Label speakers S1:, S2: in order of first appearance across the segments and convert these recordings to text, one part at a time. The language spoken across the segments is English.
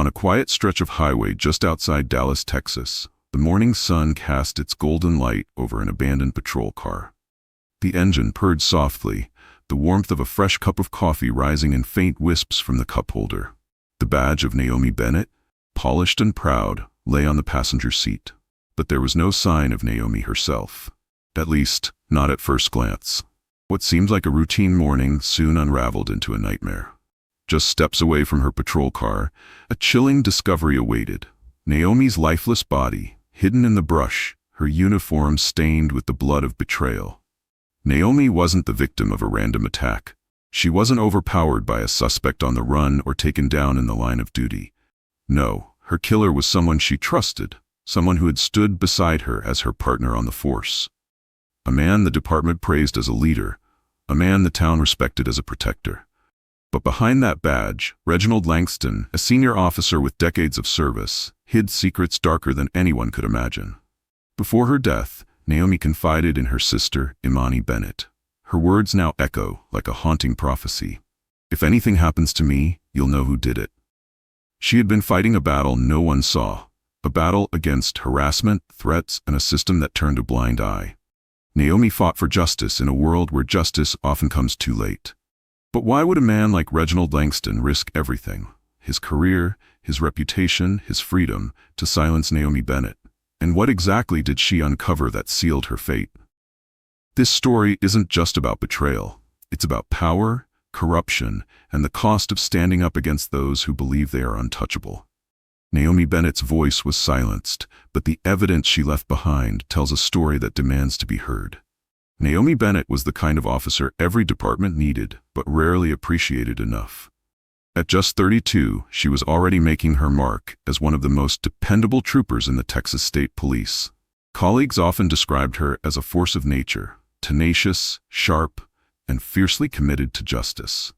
S1: On a quiet stretch of highway just outside Dallas, Texas, the morning sun cast its golden light over an abandoned patrol car. The engine purred softly, the warmth of a fresh cup of coffee rising in faint wisps from the cup holder. The badge of Naomi Bennett, polished and proud, lay on the passenger seat. But there was no sign of Naomi herself. At least, not at first glance. What seemed like a routine morning soon unraveled into a nightmare. Just steps away from her patrol car, a chilling discovery awaited. Naomi's lifeless body, hidden in the brush, her uniform stained with the blood of betrayal. Naomi wasn't the victim of a random attack. She wasn't overpowered by a suspect on the run or taken down in the line of duty. No, her killer was someone she trusted, someone who had stood beside her as her partner on the force. A man the department praised as a leader, a man the town respected as a protector. But behind that badge, Reginald Langston, a senior officer with decades of service, hid secrets darker than anyone could imagine. Before her death, Naomi confided in her sister, Imani Bennett. Her words now echo like a haunting prophecy. "If anything happens to me, you'll know who did it." She had been fighting a battle no one saw, a battle against harassment, threats, and a system that turned a blind eye. Naomi fought for justice in a world where justice often comes too late. But why would a man like Reginald Langston risk everything, his career, his reputation, his freedom, to silence Naomi Bennett? And what exactly did she uncover that sealed her fate? This story isn't just about betrayal. It's about power, corruption, and the cost of standing up against those who believe they are untouchable. Naomi Bennett's voice was silenced, but the evidence she left behind tells a story that demands to be heard. Naomi Bennett was the kind of officer every department needed, but rarely appreciated enough. At just 32, she was already making her mark as one of the most dependable troopers in the Texas State Police. Colleagues often described her as a force of nature, tenacious, sharp, and fiercely committed to justice.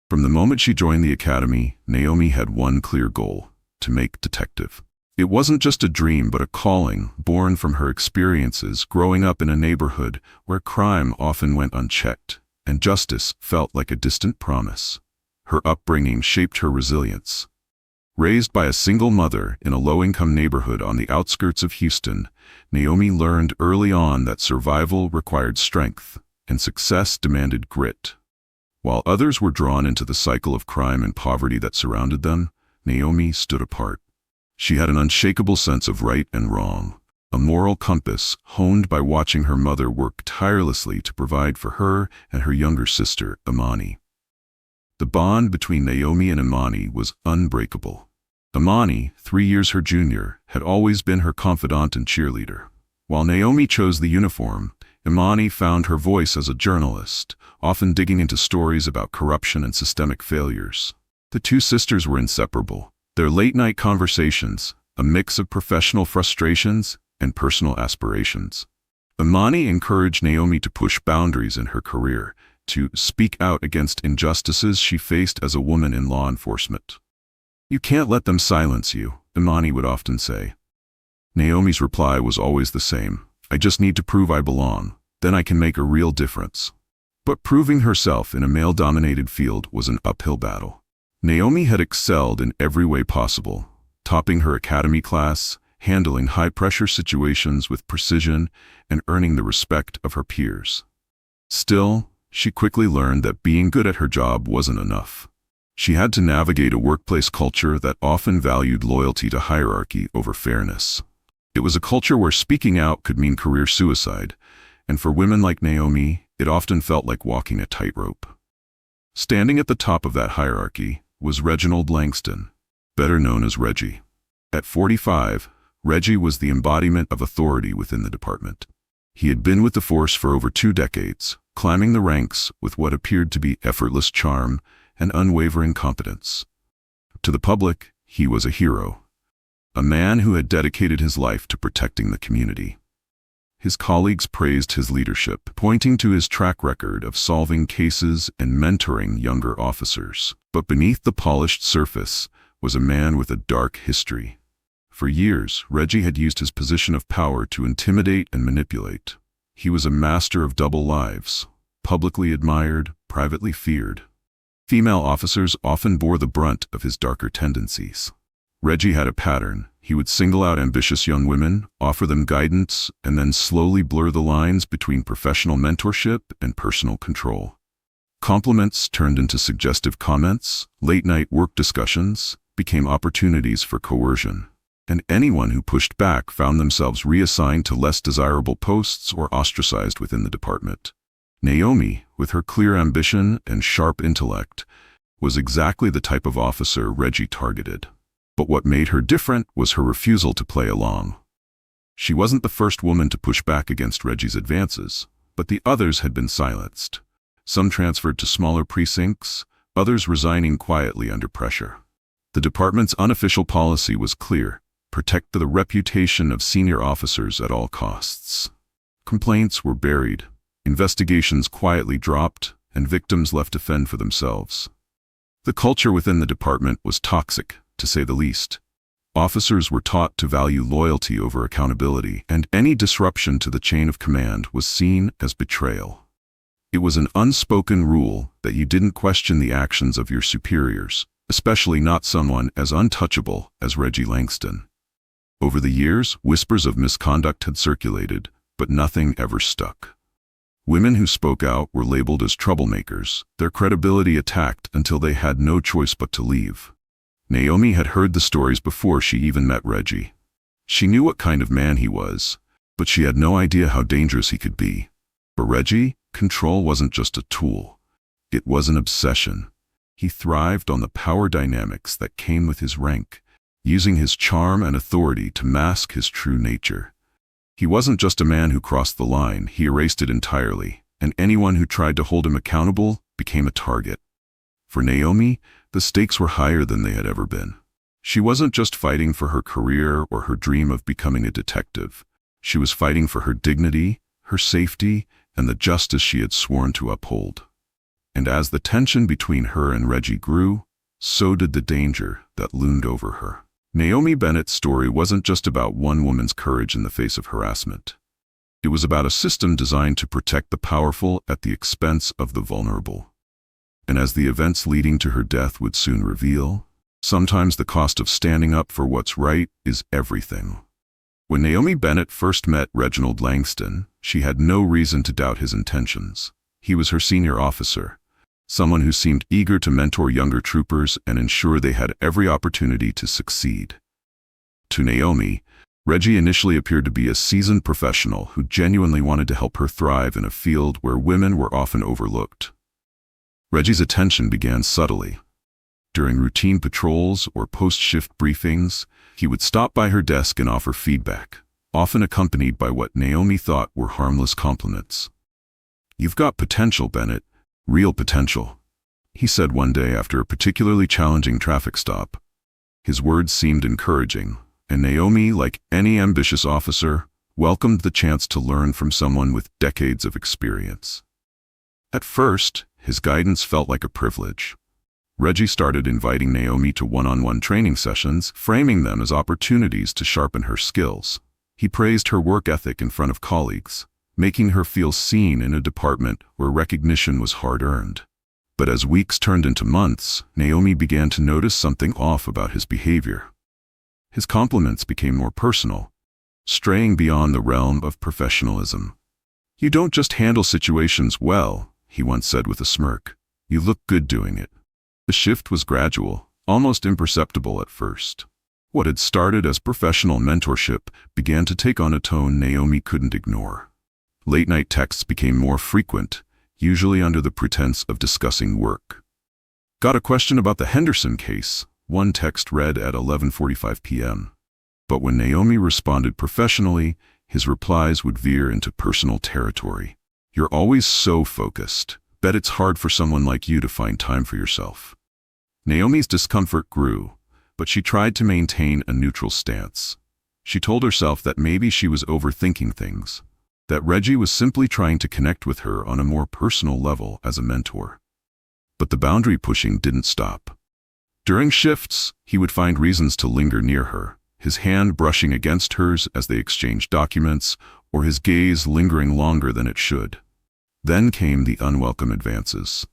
S1: From the moment she joined the academy, Naomi had one clear goal: to make detective. It wasn't just a dream, but a calling, born from her experiences growing up in a neighborhood where crime often went unchecked, and justice felt like a distant promise. Her upbringing shaped her resilience. Raised by a single mother in a low-income neighborhood on the outskirts of Houston, Naomi learned early on that survival required strength, and success demanded grit. While others were drawn into the cycle of crime and poverty that surrounded them, Naomi stood apart. She had an unshakable sense of right and wrong, a moral compass honed by watching her mother work tirelessly to provide for her and her younger sister, Imani. The bond between Naomi and Imani was unbreakable. Imani, 3 years her junior, had always been her confidant and cheerleader. While Naomi chose the uniform, Imani found her voice as a journalist, often digging into stories about corruption and systemic failures. The two sisters were inseparable. Their late-night conversations, a mix of professional frustrations and personal aspirations. Imani encouraged Naomi to push boundaries in her career, to speak out against injustices she faced as a woman in law enforcement. "You can't let them silence you," Imani would often say. Naomi's reply was always the same: "I just need to prove I belong, then I can make a real difference." But proving herself in a male-dominated field was an uphill battle. Naomi had excelled in every way possible, topping her academy class, handling high-pressure situations with precision, and earning the respect of her peers. Still, she quickly learned that being good at her job wasn't enough. She had to navigate a workplace culture that often valued loyalty to hierarchy over fairness. It was a culture where speaking out could mean career suicide, and for women like Naomi, it often felt like walking a tightrope. Standing at the top of that hierarchy was Reginald Langston, better known as Reggie. At 45, Reggie was the embodiment of authority within the department. He had been with the force for over 2 decades, climbing the ranks with what appeared to be effortless charm and unwavering competence. To the public, he was a hero, a man who had dedicated his life to protecting the community. His colleagues praised his leadership, pointing to his track record of solving cases and mentoring younger officers. But beneath the polished surface was a man with a dark history. For years, Reggie had used his position of power to intimidate and manipulate. He was a master of double lives, publicly admired, privately feared. Female officers often bore the brunt of his darker tendencies. Reggie had a pattern. He would single out ambitious young women, offer them guidance, and then slowly blur the lines between professional mentorship and personal control. Compliments turned into suggestive comments, late-night work discussions became opportunities for coercion, and anyone who pushed back found themselves reassigned to less desirable posts or ostracized within the department. Naomi, with her clear ambition and sharp intellect, was exactly the type of officer Reggie targeted. But what made her different was her refusal to play along. She wasn't the first woman to push back against Reggie's advances, but the others had been silenced. Some transferred to smaller precincts, others resigning quietly under pressure. The department's unofficial policy was clear: protect the reputation of senior officers at all costs. Complaints were buried, investigations quietly dropped, and victims left to fend for themselves. The culture within the department was toxic, to say the least. Officers were taught to value loyalty over accountability, and any disruption to the chain of command was seen as betrayal. It was an unspoken rule that you didn't question the actions of your superiors, especially not someone as untouchable as Reggie Langston. Over the years, whispers of misconduct had circulated, but nothing ever stuck. Women who spoke out were labeled as troublemakers, their credibility attacked until they had no choice but to leave. Naomi had heard the stories before she even met Reggie. She knew what kind of man he was, but she had no idea how dangerous he could be. For Reggie, control wasn't just a tool. It was an obsession. He thrived on the power dynamics that came with his rank, using his charm and authority to mask his true nature. He wasn't just a man who crossed the line, he erased it entirely, and anyone who tried to hold him accountable became a target. For Naomi, the stakes were higher than they had ever been. She wasn't just fighting for her career or her dream of becoming a detective. She was fighting for her dignity, her safety, and the justice she had sworn to uphold. And as the tension between her and Reggie grew, so did the danger that loomed over her. Naomi Bennett's story wasn't just about one woman's courage in the face of harassment. It was about a system designed to protect the powerful at the expense of the vulnerable. And as the events leading to her death would soon reveal, sometimes the cost of standing up for what's right is everything. When Naomi Bennett first met Reginald Langston, she had no reason to doubt his intentions. He was her senior officer, someone who seemed eager to mentor younger troopers and ensure they had every opportunity to succeed. To Naomi, Reggie initially appeared to be a seasoned professional who genuinely wanted to help her thrive in a field where women were often overlooked. Reggie's attention began subtly. During routine patrols or post-shift briefings, he would stop by her desk and offer feedback, often accompanied by what Naomi thought were harmless compliments. "You've got potential, Bennett. Real potential," he said one day after a particularly challenging traffic stop. His words seemed encouraging, and Naomi, like any ambitious officer, welcomed the chance to learn from someone with decades of experience. At first, his guidance felt like a privilege. Reggie started inviting Naomi to one-on-one training sessions, framing them as opportunities to sharpen her skills. He praised her work ethic in front of colleagues, making her feel seen in a department where recognition was hard-earned. But as weeks turned into months, Naomi began to notice something off about his behavior. His compliments became more personal, straying beyond the realm of professionalism. "You don't just handle situations well," he once said with a smirk. "You look good doing it." The shift was gradual, almost imperceptible at first. What had started as professional mentorship began to take on a tone Naomi couldn't ignore. Late-night texts became more frequent, usually under the pretense of discussing work. "Got a question about the Henderson case," one text read at 11:45 p.m. But when Naomi responded professionally, his replies would veer into personal territory. "You're always so focused. Bet it's hard for someone like you to find time for yourself." Naomi's discomfort grew, but she tried to maintain a neutral stance. She told herself that maybe she was overthinking things, that Reggie was simply trying to connect with her on a more personal level as a mentor. But the boundary pushing didn't stop. During shifts, he would find reasons to linger near her, his hand brushing against hers as they exchanged documents, or his gaze lingering longer than it should. Then came the unwelcome advances.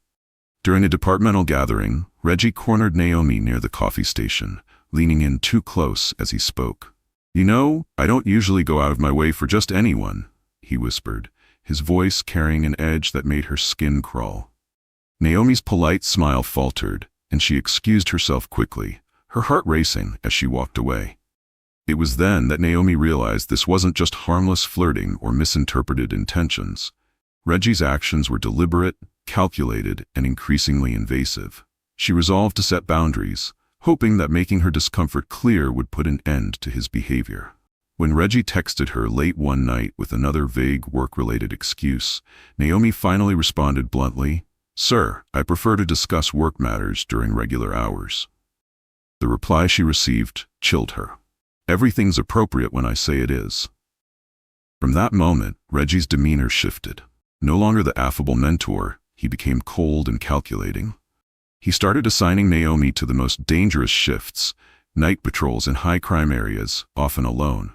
S1: During a departmental gathering, Reggie cornered Naomi near the coffee station, leaning in too close as he spoke. "You know, I don't usually go out of my way for just anyone," he whispered, his voice carrying an edge that made her skin crawl. Naomi's polite smile faltered, and she excused herself quickly, her heart racing as she walked away. It was then that Naomi realized this wasn't just harmless flirting or misinterpreted intentions. Reggie's actions were deliberate, calculated, and increasingly invasive. She resolved to set boundaries, hoping that making her discomfort clear would put an end to his behavior. When Reggie texted her late one night with another vague work-related excuse, Naomi finally responded bluntly, "Sir, I prefer to discuss work matters during regular hours." The reply she received chilled her. "Everything's appropriate when I say it is." From that moment, Reggie's demeanor shifted. No longer the affable mentor, he became cold and calculating. He started assigning Naomi to the most dangerous shifts, night patrols in high-crime areas, often alone.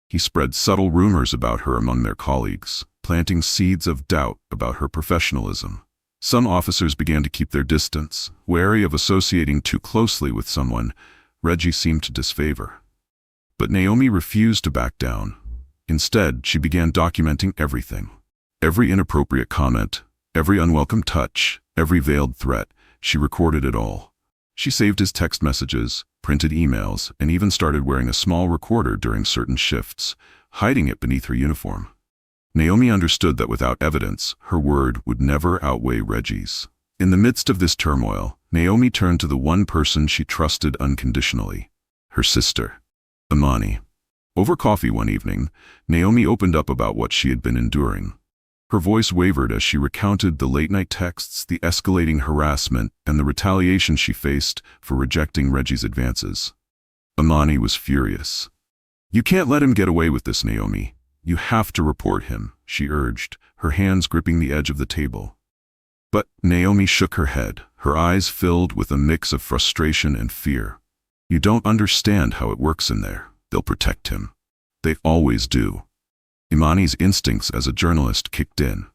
S1: He spread subtle rumors about her among their colleagues, planting seeds of doubt about her professionalism. Some officers began to keep their distance, wary of associating too closely with someone Reggie seemed to disfavor. But Naomi refused to back down. Instead, she began documenting everything. Every inappropriate comment, every unwelcome touch, every veiled threat, she recorded it all. She saved his text messages, printed emails, and even started wearing a small recorder during certain shifts, hiding it beneath her uniform. Naomi understood that without evidence, her word would never outweigh Reggie's. In the midst of this turmoil, Naomi turned to the one person she trusted unconditionally, her sister, Imani. Over coffee one evening, Naomi opened up about what she had been enduring. Her voice wavered as she recounted the late-night texts, the escalating harassment, and the retaliation she faced for rejecting Reggie's advances. Imani was furious. "You can't let him get away with this, Naomi. You have to report him," she urged, her hands gripping the edge of the table. But Naomi shook her head, her eyes filled with a mix of frustration and fear. "You don't understand how it works in there. They'll protect him. They always do." Imani's instincts as a journalist kicked in.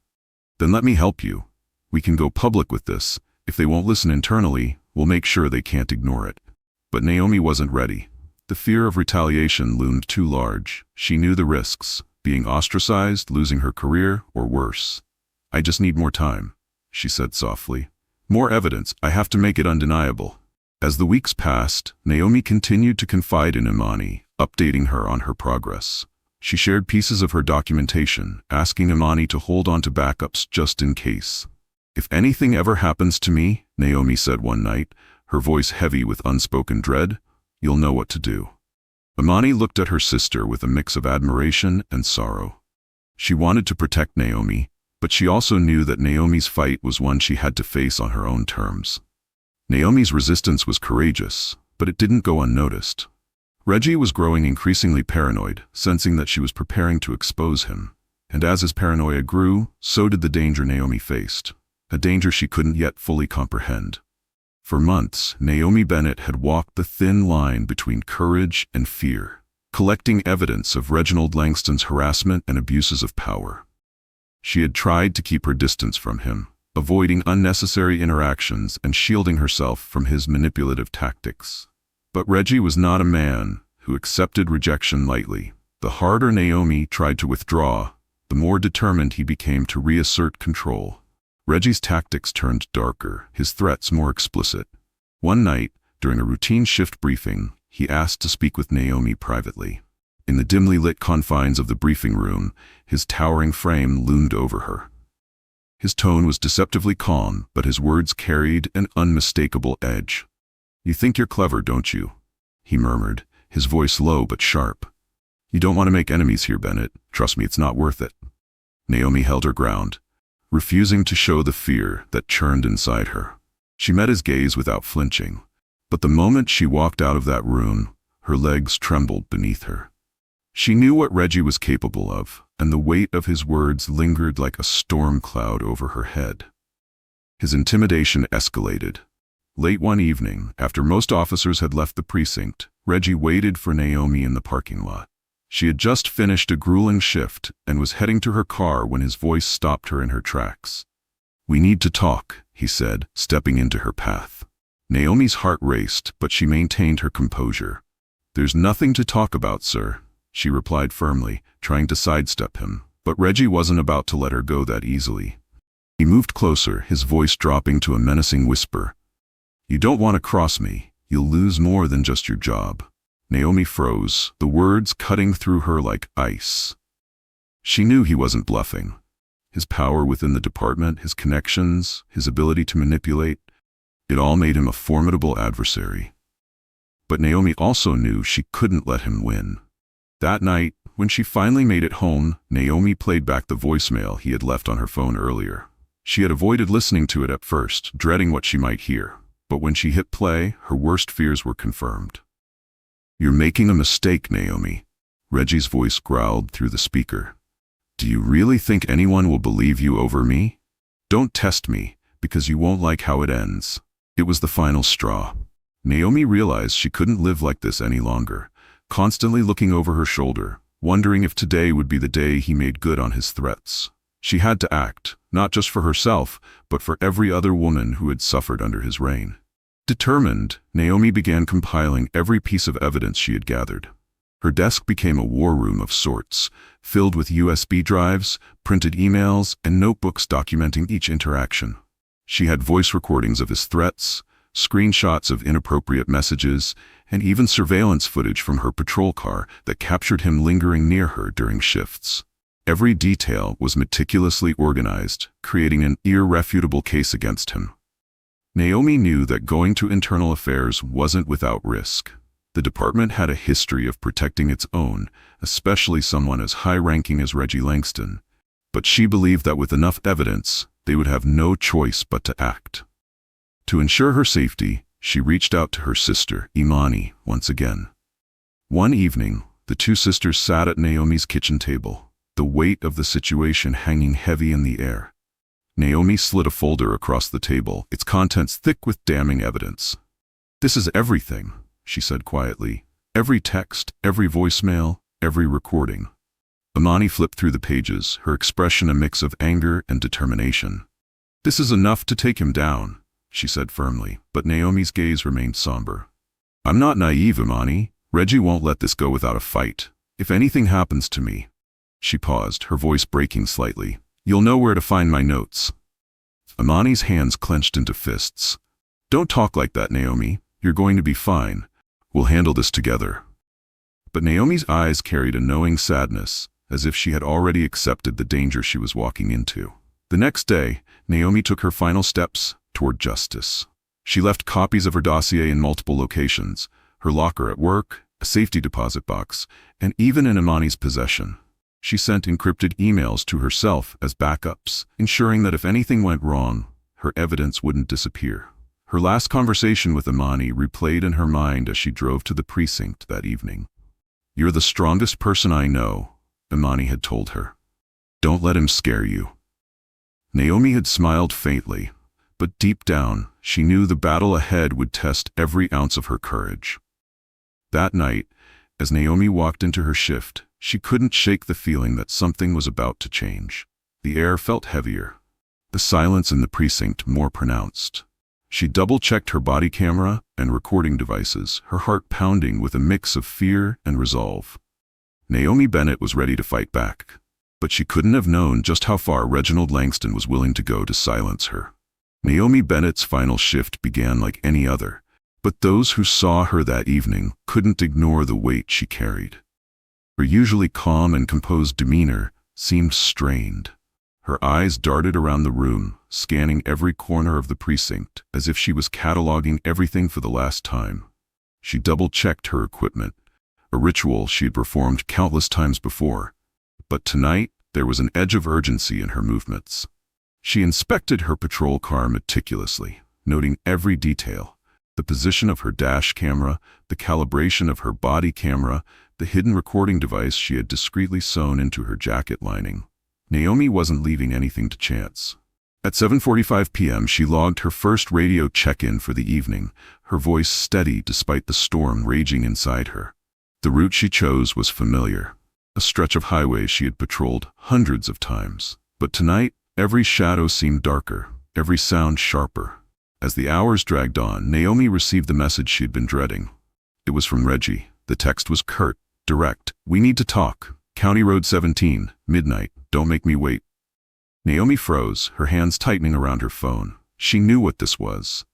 S1: "Then let me help you. We can go public with this. If they won't listen internally, we'll make sure they can't ignore it." But Naomi wasn't ready. The fear of retaliation loomed too large. She knew the risks, being ostracized, losing her career, or worse. "I just need more time," she said softly. "More evidence. I have to make it undeniable." As the weeks passed, Naomi continued to confide in Imani, updating her on her progress. She shared pieces of her documentation, asking Imani to hold on to backups just in case. "If anything ever happens to me," Naomi said one night, her voice heavy with unspoken dread, "you'll know what to do." Imani looked at her sister with a mix of admiration and sorrow. She wanted to protect Naomi, but she also knew that Naomi's fight was one she had to face on her own terms. Naomi's resistance was courageous, but it didn't go unnoticed. Reggie was growing increasingly paranoid, sensing that she was preparing to expose him. And as his paranoia grew, so did the danger Naomi faced, a danger she couldn't yet fully comprehend. For months, Naomi Bennett had walked the thin line between courage and fear, collecting evidence of Reginald Langston's harassment and abuses of power. She had tried to keep her distance from him, avoiding unnecessary interactions and shielding herself from his manipulative tactics. But Reggie was not a man who accepted rejection lightly. The harder Naomi tried to withdraw, the more determined he became to reassert control. Reggie's tactics turned darker, his threats more explicit. One night, during a routine shift briefing, he asked to speak with Naomi privately. In the dimly lit confines of the briefing room, his towering frame loomed over her. His tone was deceptively calm, but his words carried an unmistakable edge. "You think you're clever, don't you?" he murmured, his voice low but sharp. "You don't want to make enemies here, Bennett. Trust me, it's not worth it." Naomi held her ground, refusing to show the fear that churned inside her. She met his gaze without flinching, but the moment she walked out of that room, her legs trembled beneath her. She knew what Reggie was capable of, and the weight of his words lingered like a storm cloud over her head. His intimidation escalated. Late one evening, after most officers had left the precinct, Reggie waited for Naomi in the parking lot. She had just finished a grueling shift and was heading to her car when his voice stopped her in her tracks. "We need to talk," he said, stepping into her path. Naomi's heart raced, but she maintained her composure. "There's nothing to talk about, sir," she replied firmly, trying to sidestep him. But Reggie wasn't about to let her go that easily. He moved closer, his voice dropping to a menacing whisper. "You don't want to cross me. You'll lose more than just your job." Naomi froze, the words cutting through her like ice. She knew he wasn't bluffing. His power within the department, his connections, his ability to manipulate, it all made him a formidable adversary. But Naomi also knew she couldn't let him win. That night, when she finally made it home, Naomi played back the voicemail he had left on her phone earlier. She had avoided listening to it at first, dreading what she might hear. But when she hit play, her worst fears were confirmed. "You're making a mistake, Naomi," Reggie's voice growled through the speaker. "Do you really think anyone will believe you over me? Don't test me, because you won't like how it ends." It was the final straw. Naomi realized she couldn't live like this any longer, constantly looking over her shoulder, wondering if today would be the day he made good on his threats. She had to act, not just for herself, but for every other woman who had suffered under his reign. Determined, Naomi began compiling every piece of evidence she had gathered. Her desk became a war room of sorts, filled with USB drives, printed emails, and notebooks documenting each interaction. She had voice recordings of his threats, screenshots of inappropriate messages, and even surveillance footage from her patrol car that captured him lingering near her during shifts. Every detail was meticulously organized, creating an irrefutable case against him. Naomi knew that going to internal affairs wasn't without risk. The department had a history of protecting its own, especially someone as high-ranking as Reggie Langston. But she believed that with enough evidence, they would have no choice but to act. To ensure her safety, she reached out to her sister, Imani, once again. One evening, the two sisters sat at Naomi's kitchen table, the weight of the situation hanging heavy in the air. Naomi slid a folder across the table, its contents thick with damning evidence. "This is everything," she said quietly. "Every text, every voicemail, every recording." Imani flipped through the pages, her expression a mix of anger and determination. "This is enough to take him down," she said firmly, but Naomi's gaze remained somber. "I'm not naive, Imani. Reggie won't let this go without a fight. If anything happens to me—" She paused, her voice breaking slightly. "You'll know where to find my notes." Imani's hands clenched into fists. "Don't talk like that, Naomi. You're going to be fine. We'll handle this together." But Naomi's eyes carried a knowing sadness, as if she had already accepted the danger she was walking into. The next day, Naomi took her final steps toward justice. She left copies of her dossier in multiple locations, her locker at work, a safety deposit box, and even in Imani's possession. She sent encrypted emails to herself as backups, ensuring that if anything went wrong, her evidence wouldn't disappear. Her last conversation with Imani replayed in her mind as she drove to the precinct that evening. "You're the strongest person I know," Imani had told her. "Don't let him scare you." Naomi had smiled faintly, but deep down, she knew the battle ahead would test every ounce of her courage. That night, as Naomi walked into her shift, she couldn't shake the feeling that something was about to change. The air felt heavier, the silence in the precinct more pronounced. She double-checked her body camera and recording devices, her heart pounding with a mix of fear and resolve. Naomi Bennett was ready to fight back, but she couldn't have known just how far Reginald Langston was willing to go to silence her. Naomi Bennett's final shift began like any other, but those who saw her that evening couldn't ignore the weight she carried. Her usually calm and composed demeanor seemed strained. Her eyes darted around the room, scanning every corner of the precinct, as if she was cataloging everything for the last time. She double-checked her equipment, a ritual she had performed countless times before. But tonight, there was an edge of urgency in her movements. She inspected her patrol car meticulously, noting every detail: the position of her dash camera, the calibration of her body camera, the hidden recording device she had discreetly sewn into her jacket lining. Naomi wasn't leaving anything to chance. At 7:45 p.m., she logged her first radio check-in for the evening, her voice steady despite the storm raging inside her. The route she chose was familiar, a stretch of highway she had patrolled hundreds of times. But tonight, every shadow seemed darker, every sound sharper. As the hours dragged on, Naomi received the message she'd been dreading. It was from Reggie. The text was curt, direct. "We need to talk. County Road 17, midnight. Don't make me wait." Naomi froze, her hands tightening around her phone. She knew what this was.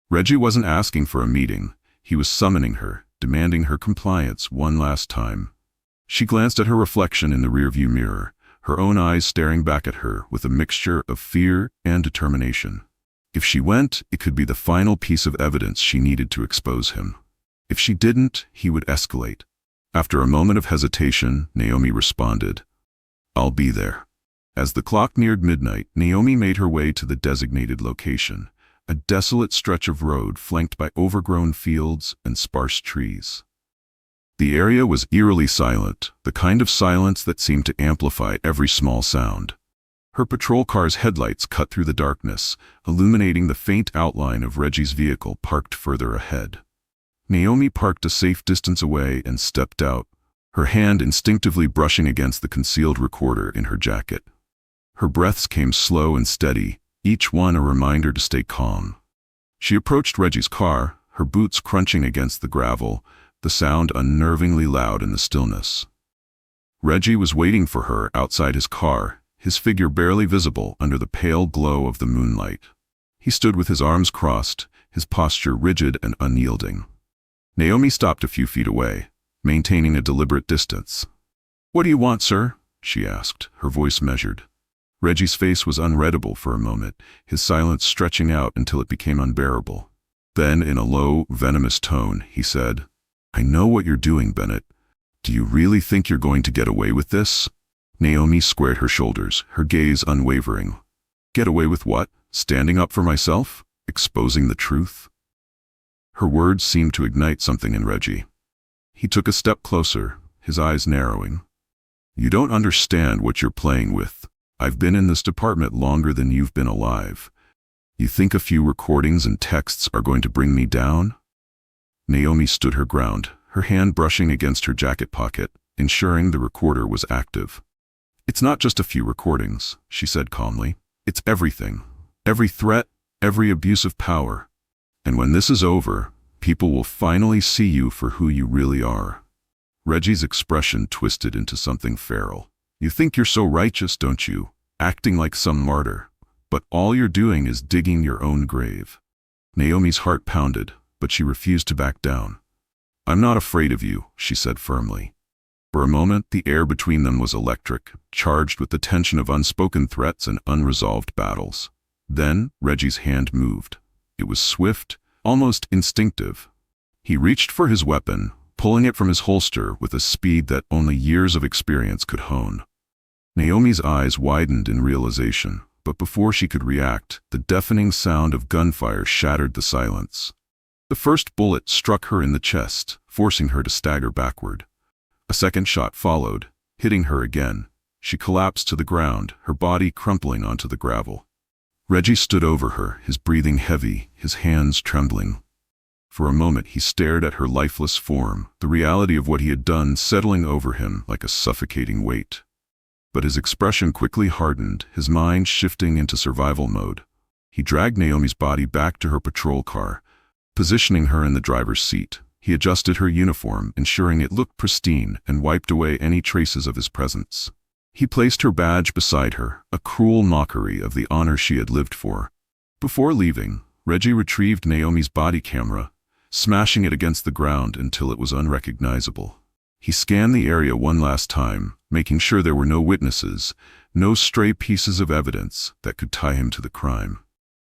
S1: Reggie wasn't asking for a meeting. He was summoning her, demanding her compliance one last time. She glanced at her reflection in the rearview mirror, her own eyes staring back at her with a mixture of fear and determination. If she went, it could be the final piece of evidence she needed to expose him. If she didn't, he would escalate. After a moment of hesitation, Naomi responded, "I'll be there." As the clock neared midnight, Naomi made her way to the designated location, a desolate stretch of road flanked by overgrown fields and sparse trees. The area was eerily silent, the kind of silence that seemed to amplify every small sound. Her patrol car's headlights cut through the darkness, illuminating the faint outline of Reggie's vehicle parked further ahead. Naomi parked a safe distance away and stepped out, her hand instinctively brushing against the concealed recorder in her jacket. Her breaths came slow and steady, each one a reminder to stay calm. She approached Reggie's car, her boots crunching against the gravel, the sound unnervingly loud in the stillness. Reggie was waiting for her outside his car, his figure barely visible under the pale glow of the moonlight. He stood with his arms crossed, his posture rigid and unyielding. Naomi stopped a few feet away, maintaining a deliberate distance. "What do you want, sir?" she asked, her voice measured. Reggie's face was unreadable for a moment, his silence stretching out until it became unbearable. Then, in a low, venomous tone, he said, "I know what you're doing, Bennett. Do you really think you're going to get away with this?" Naomi squared her shoulders, her gaze unwavering. "Get away with what? Standing up for myself? Exposing the truth?" Her words seemed to ignite something in Reggie. He took a step closer, his eyes narrowing. "You don't understand what you're playing with. I've been in this department longer than you've been alive. You think a few recordings and texts are going to bring me down?" Naomi stood her ground, her hand brushing against her jacket pocket, ensuring the recorder was active. "It's not just a few recordings," she said calmly. "It's everything. Every threat, every abuse of power. And when this is over, people will finally see you for who you really are." Reggie's expression twisted into something feral. "You think you're so righteous, don't you? Acting like some martyr. But all you're doing is digging your own grave." Naomi's heart pounded, but she refused to back down. "I'm not afraid of you," she said firmly. For a moment, the air between them was electric, charged with the tension of unspoken threats and unresolved battles. Then, Reggie's hand moved. It was swift, almost instinctive. He reached for his weapon, pulling it from his holster with a speed that only years of experience could hone. Naomi's eyes widened in realization, but before she could react, the deafening sound of gunfire shattered the silence. The first bullet struck her in the chest, forcing her to stagger backward. A second shot followed, hitting her again. She collapsed to the ground, her body crumpling onto the gravel. Reggie stood over her, his breathing heavy, his hands trembling. For a moment he stared at her lifeless form, the reality of what he had done settling over him like a suffocating weight. But his expression quickly hardened, his mind shifting into survival mode. He dragged Naomi's body back to her patrol car, positioning her in the driver's seat. He adjusted her uniform, ensuring it looked pristine, and wiped away any traces of his presence. He placed her badge beside her, a cruel mockery of the honor she had lived for. Before leaving, Reggie retrieved Naomi's body camera, smashing it against the ground until it was unrecognizable. He scanned the area one last time, making sure there were no witnesses, no stray pieces of evidence that could tie him to the crime.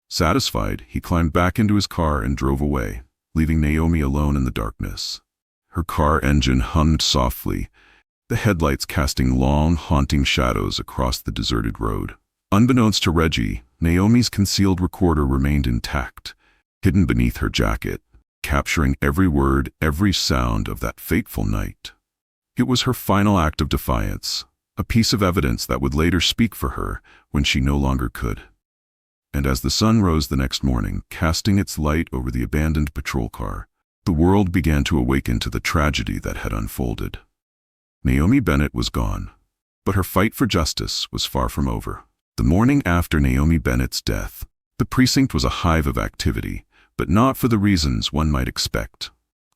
S1: Satisfied, he climbed back into his car and drove away, leaving Naomi alone in the darkness. Her car engine hummed softly, the headlights casting long, haunting shadows across the deserted road. Unbeknownst to Reggie, Naomi's concealed recorder remained intact, hidden beneath her jacket, capturing every word, every sound of that fateful night. It was her final act of defiance, a piece of evidence that would later speak for her when she no longer could. And as the sun rose the next morning, casting its light over the abandoned patrol car, the world began to awaken to the tragedy that had unfolded. Naomi Bennett was gone, but her fight for justice was far from over. The morning after Naomi Bennett's death, The precinct was a hive of activity, but not for the reasons one might expect.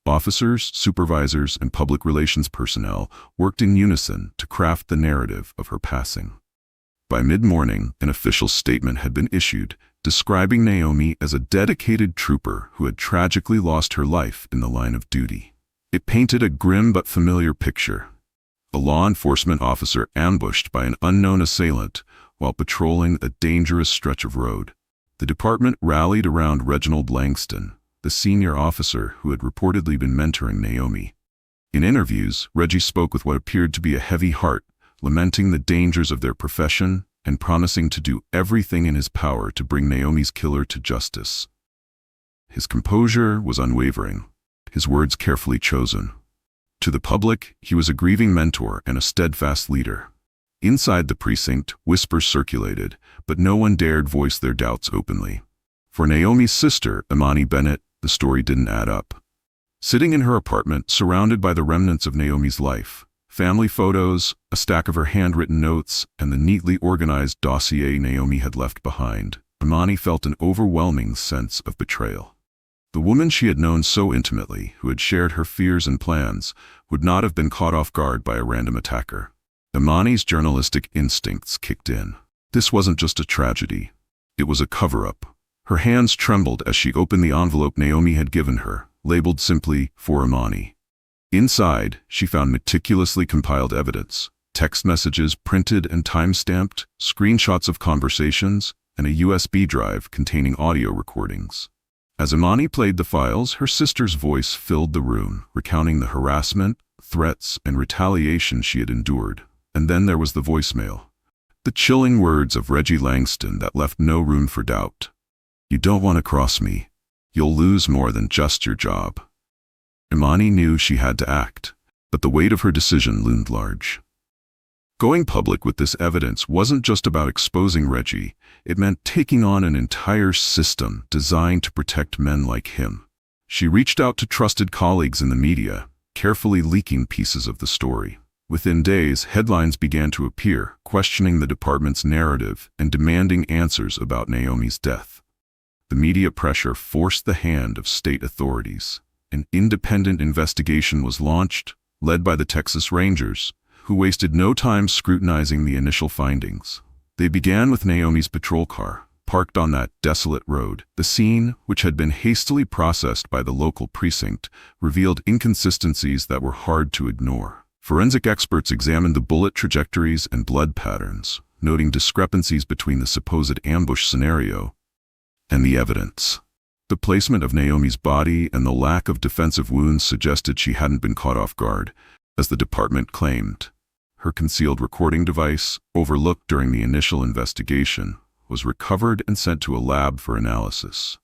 S1: Officers, supervisors, and public relations personnel worked in unison to craft the narrative of her passing. By mid-morning, an official statement had been issued, describing Naomi as a dedicated trooper who had tragically lost her life in the line of duty. It painted a grim but familiar picture. A law enforcement officer ambushed by an unknown assailant while patrolling a dangerous stretch of road. The department rallied around Reginald Langston, the senior officer who had reportedly been mentoring Naomi. In interviews, Reggie spoke with what appeared to be a heavy heart, lamenting the dangers of their profession and promising to do everything in his power to bring Naomi's killer to justice. His composure was unwavering, his words carefully chosen. To the public, he was a grieving mentor and a steadfast leader. Inside the precinct, whispers circulated, but no one dared voice their doubts openly. For Naomi's sister, Imani Bennett, the story didn't add up. Sitting in her apartment, surrounded by the remnants of Naomi's life, family photos, a stack of her handwritten notes, and the neatly organized dossier Naomi had left behind, Imani felt an overwhelming sense of betrayal. The woman she had known so intimately, who had shared her fears and plans, would not have been caught off guard by a random attacker. Imani's journalistic instincts kicked in. This wasn't just a tragedy. It was a cover-up. Her hands trembled as she opened the envelope Naomi had given her, labeled simply, "For Imani." Inside, she found meticulously compiled evidence, text messages printed and time-stamped, screenshots of conversations, and a USB drive containing audio recordings. As Imani played the files, her sister's voice filled the room, recounting the harassment, threats, and retaliation she had endured. And then there was the voicemail. The chilling words of Reggie Langston that left no room for doubt. "You don't want to cross me. You'll lose more than just your job." Imani knew she had to act, but the weight of her decision loomed large. Going public with this evidence wasn't just about exposing Reggie, it meant taking on an entire system designed to protect men like him. She reached out to trusted colleagues in the media, carefully leaking pieces of the story. Within days, headlines began to appear, questioning the department's narrative and demanding answers about Naomi's death. The media pressure forced the hand of state authorities. An independent investigation was launched, led by the Texas Rangers, who wasted no time scrutinizing the initial findings. They began with Naomi's patrol car, parked on that desolate road. The scene, which had been hastily processed by the local precinct, revealed inconsistencies that were hard to ignore. Forensic experts examined the bullet trajectories and blood patterns, noting discrepancies between the supposed ambush scenario and the evidence. The placement of Naomi's body and the lack of defensive wounds suggested she hadn't been caught off guard, as the department claimed. Her concealed recording device, overlooked during the initial investigation, was recovered and sent to a lab for analysis.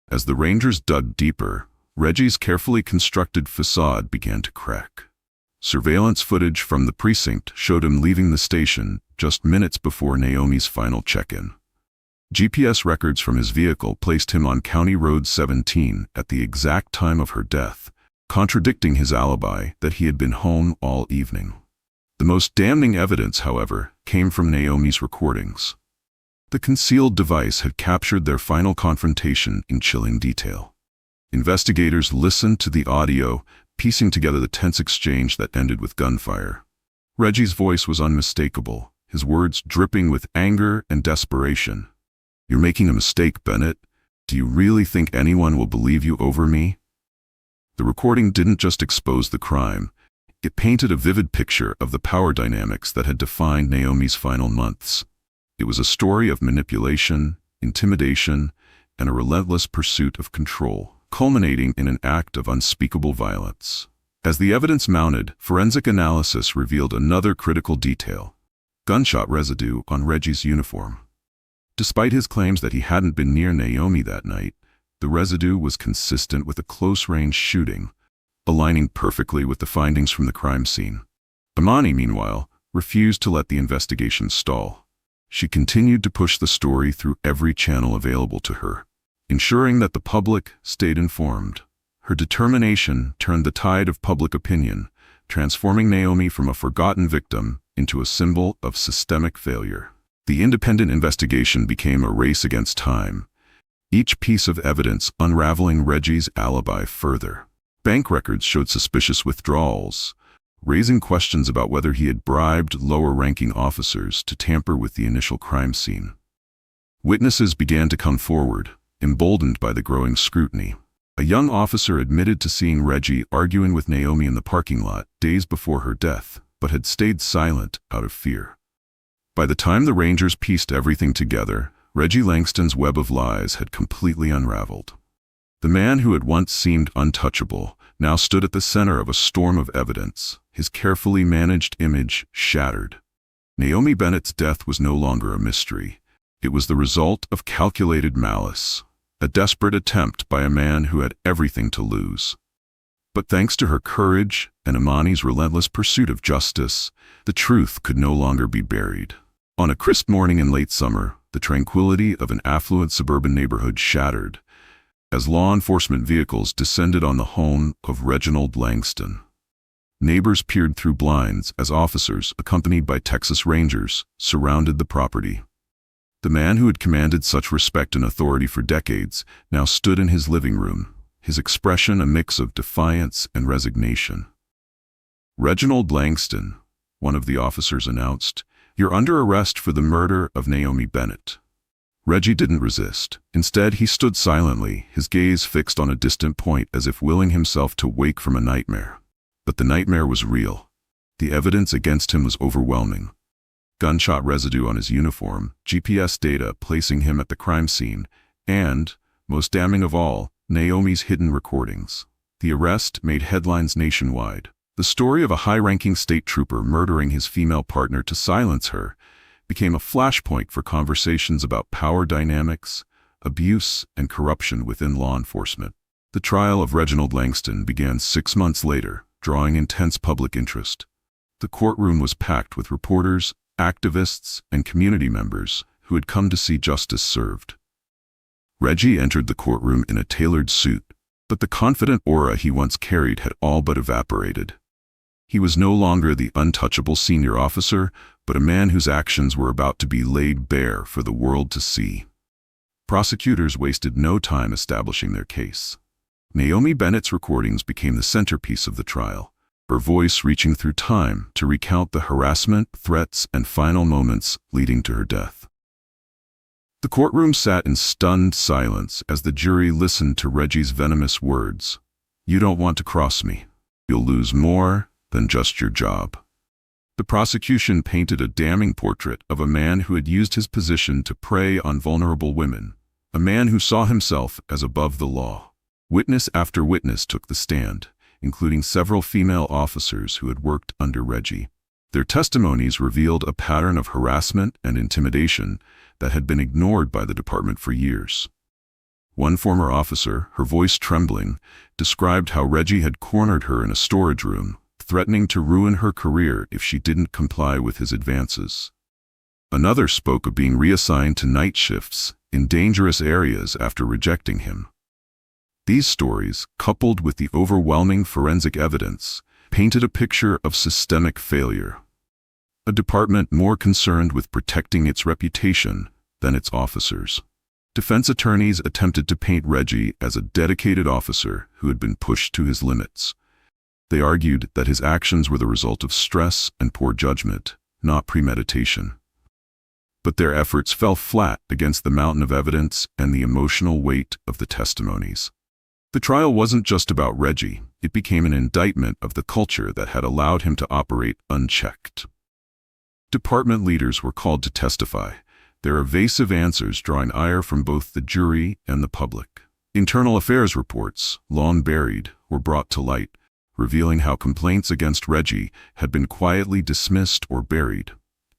S1: As the Rangers dug deeper, Reggie's carefully constructed facade began to crack. Surveillance footage from the precinct showed him leaving the station just minutes before Naomi's final check-in. GPS records from his vehicle placed him on County Road 17 at the exact time of her death, contradicting his alibi that he had been home all evening. The most damning evidence, however, came from Naomi's recordings. The concealed device had captured their final confrontation in chilling detail. Investigators listened to the audio, piecing together the tense exchange that ended with gunfire. Reggie's voice was unmistakable, his words dripping with anger and desperation. "You're making a mistake, Bennett. Do you really think anyone will believe you over me?" The recording didn't just expose the crime. It painted a vivid picture of the power dynamics that had defined Naomi's final months. It was a story of manipulation, intimidation, and a relentless pursuit of control, culminating in an act of unspeakable violence. As the evidence mounted, forensic analysis revealed another critical detail: gunshot residue on Reggie's uniform. Despite his claims that he hadn't been near Naomi that night, the residue was consistent with a close-range shooting, aligning perfectly with the findings from the crime scene. Imani, meanwhile, refused to let the investigation stall. She continued to push the story through every channel available to her, ensuring that the public stayed informed. Her determination turned the tide of public opinion, transforming Naomi from a forgotten victim into a symbol of systemic failure. The independent investigation became a race against time, each piece of evidence unraveling Reggie's alibi further. Bank records showed suspicious withdrawals, raising questions about whether he had bribed lower-ranking officers to tamper with the initial crime scene. Witnesses began to come forward, emboldened by the growing scrutiny. A young officer admitted to seeing Reggie arguing with Naomi in the parking lot days before her death, but had stayed silent out of fear. By the time the Rangers pieced everything together, Reggie Langston's web of lies had completely unraveled. The man who had once seemed untouchable now stood at the center of a storm of evidence, his carefully managed image shattered. Naomi Bennett's death was no longer a mystery. It was the result of calculated malice, a desperate attempt by a man who had everything to lose. But thanks to her courage and Imani's relentless pursuit of justice, the truth could no longer be buried. On a crisp morning in late summer, the tranquility of an affluent suburban neighborhood shattered as law enforcement vehicles descended on the home of Reginald Langston. Neighbors peered through blinds as officers, accompanied by Texas Rangers, surrounded the property. The man who had commanded such respect and authority for decades now stood in his living room, his expression a mix of defiance and resignation. "Reginald Langston," one of the officers announced, "you're under arrest for the murder of Naomi Bennett." Reggie didn't resist. Instead, he stood silently, his gaze fixed on a distant point as if willing himself to wake from a nightmare. But the nightmare was real. The evidence against him was overwhelming. Gunshot residue on his uniform, GPS data placing him at the crime scene, and, most damning of all, Naomi's hidden recordings. The arrest made headlines nationwide. The story of a high-ranking state trooper murdering his female partner to silence her became a flashpoint for conversations about power dynamics, abuse, and corruption within law enforcement. The trial of Reginald Langston began 6 months later, drawing intense public interest. The courtroom was packed with reporters, activists, and community members who had come to see justice served. Reggie entered the courtroom in a tailored suit, but the confident aura he once carried had all but evaporated. He was no longer the untouchable senior officer, but a man whose actions were about to be laid bare for the world to see. Prosecutors wasted no time establishing their case. Naomi Bennett's recordings became the centerpiece of the trial, her voice reaching through time to recount the harassment, threats, and final moments leading to her death. The courtroom sat in stunned silence as the jury listened to Reggie's venomous words. "You don't want to cross me. You'll lose more than just your job." The prosecution painted a damning portrait of a man who had used his position to prey on vulnerable women, a man who saw himself as above the law. Witness after witness took the stand, including several female officers who had worked under Reggie. Their testimonies revealed a pattern of harassment and intimidation that had been ignored by the department for years. One former officer, her voice trembling, described how Reggie had cornered her in a storage room, threatening to ruin her career if she didn't comply with his advances. Another spoke of being reassigned to night shifts in dangerous areas after rejecting him. These stories, coupled with the overwhelming forensic evidence, painted a picture of systemic failure. A department more concerned with protecting its reputation than its officers. Defense attorneys attempted to paint Reggie as a dedicated officer who had been pushed to his limits. They argued that his actions were the result of stress and poor judgment, not premeditation. But their efforts fell flat against the mountain of evidence and the emotional weight of the testimonies. The trial wasn't just about Reggie, it became an indictment of the culture that had allowed him to operate unchecked. Department leaders were called to testify, their evasive answers drawing ire from both the jury and the public. Internal affairs reports, long buried, were brought to light, revealing how complaints against Reggie had been quietly dismissed or buried.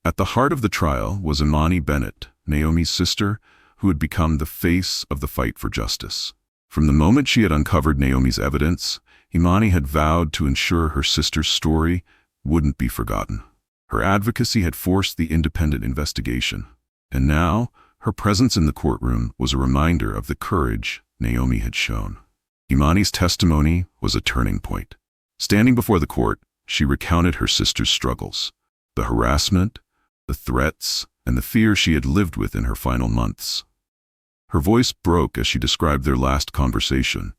S1: At the heart of the trial was Imani Bennett, Naomi's sister, who had become the face of the fight for justice. From the moment she had uncovered Naomi's evidence, Imani had vowed to ensure her sister's story wouldn't be forgotten. Her advocacy had forced the independent investigation, and now her presence in the courtroom was a reminder of the courage Naomi had shown. Imani's testimony was a turning point. Standing before the court, she recounted her sister's struggles, the harassment, the threats, and the fear she had lived with in her final months. Her voice broke as she described their last conversation,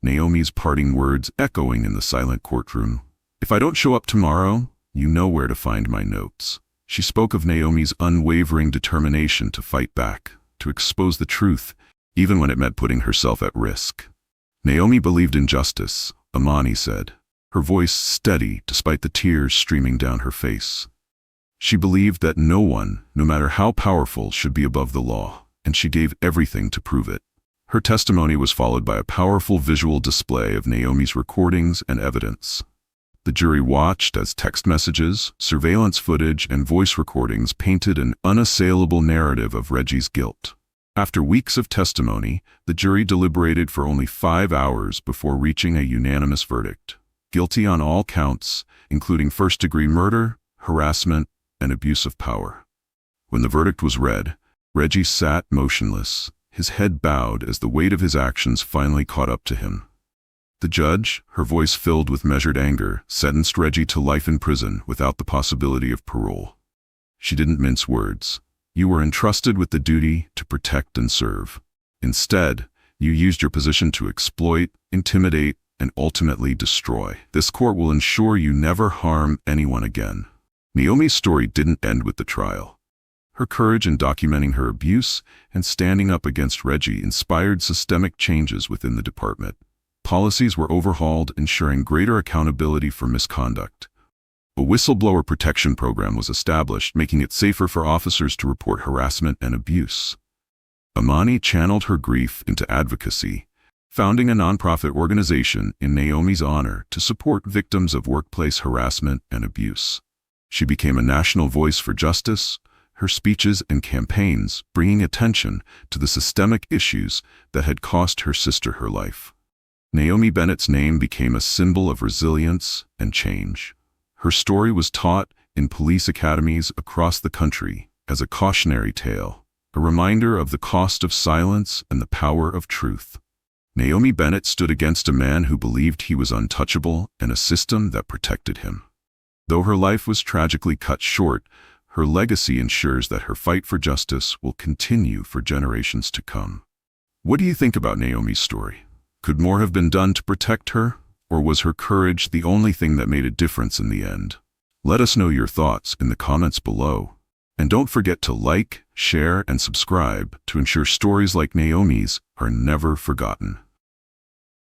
S1: Naomi's parting words echoing in the silent courtroom. "If I don't show up tomorrow, you know where to find my notes." She spoke of Naomi's unwavering determination to fight back, to expose the truth, even when it meant putting herself at risk. Naomi believed in justice, Amani said, her voice steady despite the tears streaming down her face. She believed that no one, no matter how powerful, should be above the law, and she gave everything to prove it. Her testimony was followed by a powerful visual display of Naomi's recordings and evidence. The jury watched as text messages, surveillance footage, and voice recordings painted an unassailable narrative of Reggie's guilt. After weeks of testimony, the jury deliberated for only 5 hours before reaching a unanimous verdict: guilty on all counts, including first-degree murder, harassment, and abuse of power. When the verdict was read, Reggie sat motionless, his head bowed as the weight of his actions finally caught up to him. The judge, her voice filled with measured anger, sentenced Reggie to life in prison without the possibility of parole. She didn't mince words. "You were entrusted with the duty to protect and serve. Instead, you used your position to exploit, intimidate, and ultimately destroy. This court will ensure you never harm anyone again." Naomi's story didn't end with the trial. Her courage in documenting her abuse and standing up against Reggie inspired systemic changes within the department. Policies were overhauled, ensuring greater accountability for misconduct. A whistleblower protection program was established, making it safer for officers to report harassment and abuse. Amani channeled her grief into advocacy, founding a nonprofit organization in Naomi's honor to support victims of workplace harassment and abuse. She became a national voice for justice, her speeches and campaigns bringing attention to the systemic issues that had cost her sister her life. Naomi Bennett's name became a symbol of resilience and change. Her story was taught in police academies across the country as a cautionary tale, a reminder of the cost of silence and the power of truth. Naomi Bennett stood against a man who believed he was untouchable and a system that protected him. Though her life was tragically cut short, her legacy ensures that her fight for justice will continue for generations to come. What do you think about Naomi's story? Could more have been done to protect her, or was her courage the only thing that made a difference in the end? Let us know your thoughts in the comments below. And don't forget to like, share, and subscribe to ensure stories like Naomi's are never forgotten.